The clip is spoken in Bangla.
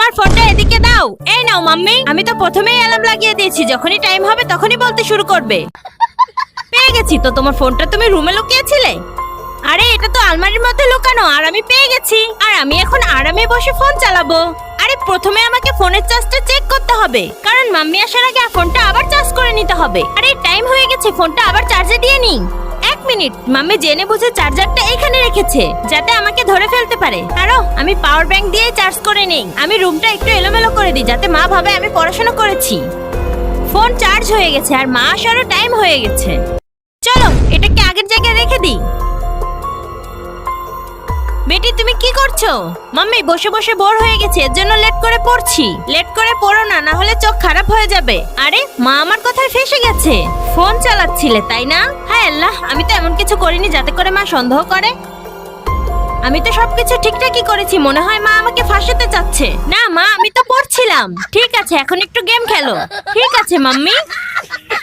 তোমার ফোনটা এদিকে দাও। এই নাও মাম্মি, আমি তো প্রথমেই অ্যালার্ম লাগিয়ে দিয়েছি, যখনই টাইম হবে তখনই বলতে শুরু করবে। পেয়ে গেছি তো, তোমার ফোনটা তুমি রুমে লুকিয়েছিলে? আরে এটা তো আলমারির মধ্যে লুকানো, আর আমি পেয়ে গেছি। আর আমি এখন আরামে বসে ফোন চালাবো। আরে প্রথমে আমাকে ফোনের চার্জটা চেক করতে হবে, কারণ মাম্মি আসার আগে ফোনটা আবার চার্জ করে নিতে হবে। আরে টাইম হয়ে গেছে, ফোনটা আবার চার্জে দিয়ে নিই। 1 মিনিট, মাম্মি জেনে বুঝে চার্জারটা এইখানে রেখেছে যাতে আমাকে ধরে ফেলতে পারে। আরো আমি পাওয়ার ব্যাংক দিয়ে চার্জ করে নেই। আমি রুমটা একটু এলোমেলো করে দিই যাতে মা ভাবে আমি পড়াশোনা করেছি। ফোন চার্জ হয়ে গেছে আর মা আসারও টাইম হয়ে গেছে। চলো এটাকে আগের জায়গায় রেখে দিই। বেটি তুমি কি করছো? মাম্মি বসে বসে বোর হয়ে গেছে, এর জন্য লেট করে পড়ছি। লেট করে পড়ো না, না হলে চোখ খারাপ হয়ে যাবে। আরে মা আমার কথায় ফেঁসে গেছে। ফোন চালাচ্ছিলে তাই না? হায় আল্লাহ, আমি তো এমন কিছু করিনি যাতে করে মা সন্দেহ করে। আমি তো সবকিছু ঠিকঠাকই করেছি, মনে হয় মা আমাকে ফাঁসাতে চাচ্ছে। না মা, আমি তো পড়ছিলাম। ঠিক আছে এখন একটু গেম খেলো। ঠিক আছে মাম্মি।